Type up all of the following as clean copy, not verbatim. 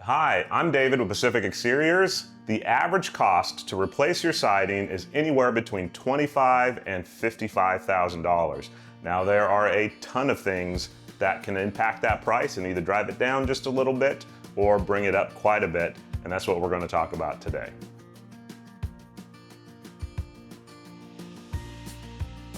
Hi, I'm David with Pacific Exteriors. The average cost to replace your siding is anywhere between $25,000 and $55,000. Now there are a ton of things that can impact that price and either drive it down just a little bit or bring it up quite a bit, and that's what we're going to talk about today.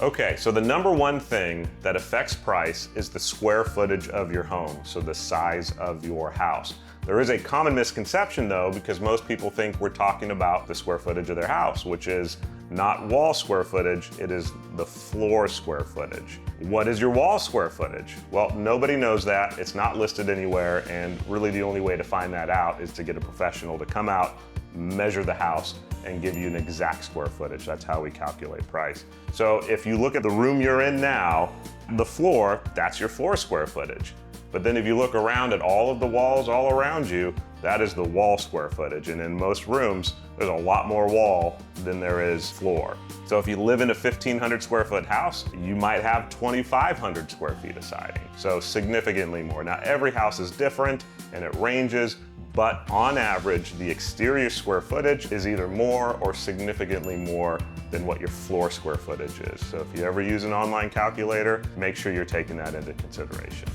Okay, so the number one thing that affects price is the square footage of your home, so the size of your house. There is a common misconception though, because most people think we're talking about the square footage of their house, which is not wall square footage, it is the floor square footage. What is your wall square footage? Well, nobody knows that, it's not listed anywhere, and really the only way to find that out is to get a professional to come out, measure the house, and give you an exact square footage. That's how we calculate price. So if you look at the room you're in now, the floor, that's your floor square footage. But then if you look around at all of the walls all around you, that is the wall square footage. And in most rooms, there's a lot more wall than there is floor. So if you live in a 1,500 square foot house, you might have 2,500 square feet of siding. So significantly more. Now every house is different and it ranges, but on average, the exterior square footage is either more or significantly more than what your floor square footage is. So if you ever use an online calculator, make sure you're taking that into consideration.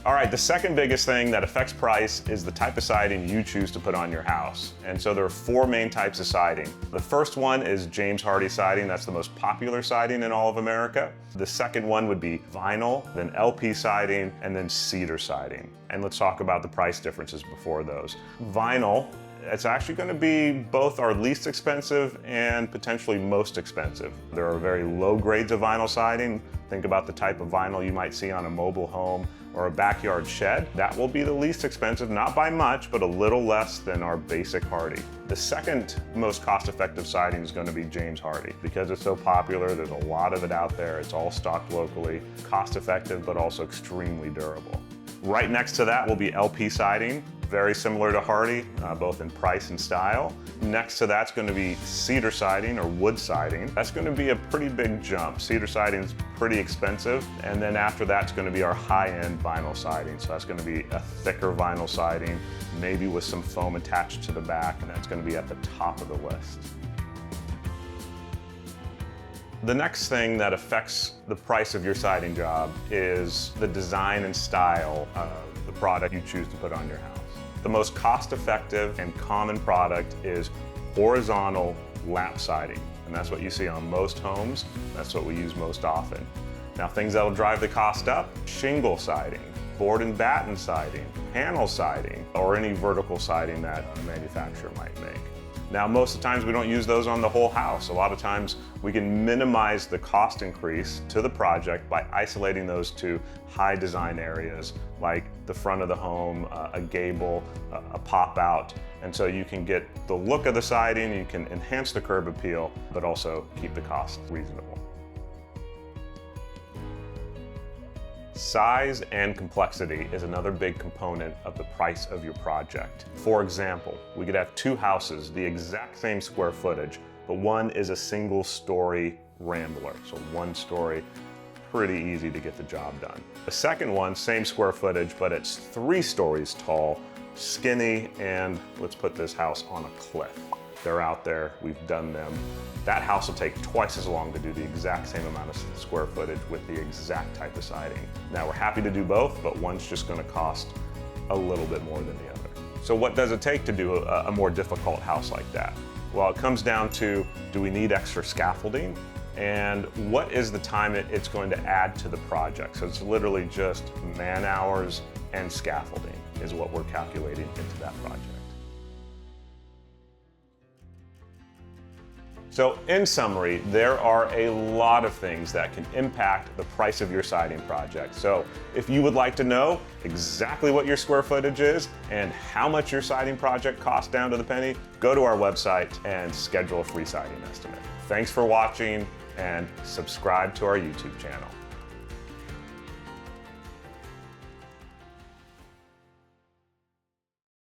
All right, the second biggest thing that affects price is the type of siding you choose to put on your house. And so there are four main types of siding. The first one is James Hardie siding. That's the most popular siding in all of America. The second one would be vinyl, then LP siding, and then cedar siding. And let's talk about the price differences before those. Vinyl, it's actually going to be both our least expensive and potentially most expensive. There are very low grades of vinyl siding. Think about the type of vinyl you might see on a mobile home or a backyard shed. That will be the least expensive, not by much, but a little less than our basic Hardie. The second most cost-effective siding is going to be James Hardie. Because it's so popular, there's a lot of it out there. It's all stocked locally, cost-effective, but also extremely durable. Right next to that will be LP siding, very similar to Hardie, both in price and style. Next to that's going to be cedar siding or wood siding. That's going to be a pretty big jump. Cedar siding is pretty expensive, and then after that's going to be our high-end vinyl siding. So that's going to be a thicker vinyl siding, maybe with some foam attached to the back, and that's going to be at the top of the list. The next thing that affects the price of your siding job is the design and style of the product you choose to put on your house. The most cost-effective and common product is horizontal lap siding, and that's what you see on most homes. That's what we use most often. Now, things that'll drive the cost up: shingle siding, board and batten siding, panel siding, or any vertical siding that a manufacturer might make. Now, most of the times we don't use those on the whole house. A lot of times we can minimize the cost increase to the project by isolating those to high design areas like the front of the home, a gable, a pop out. And so you can get the look of the siding, you can enhance the curb appeal, but also keep the cost reasonable. Size and complexity is another big component of the price of your project. For example, we could have two houses, the exact same square footage, but one is a single story rambler, so one story, pretty easy to get the job done. The second one, same square footage, but it's 3 stories tall, skinny, and let's put this house on a cliff. They're out there, we've done them. That house will take twice as long to do the exact same amount of square footage with the exact type of siding. Now we're happy to do both, but one's just gonna cost a little bit more than the other. So what does it take to do a more difficult house like that? Well, it comes down to, do we need extra scaffolding? And what is the time it's going to add to the project? So it's literally just man hours and scaffolding is what we're calculating into that project. So in summary, there are a lot of things that can impact the price of your siding project. So if you would like to know exactly what your square footage is and how much your siding project costs down to the penny, go to our website and schedule a free siding estimate. Thanks for watching, and subscribe to our YouTube channel.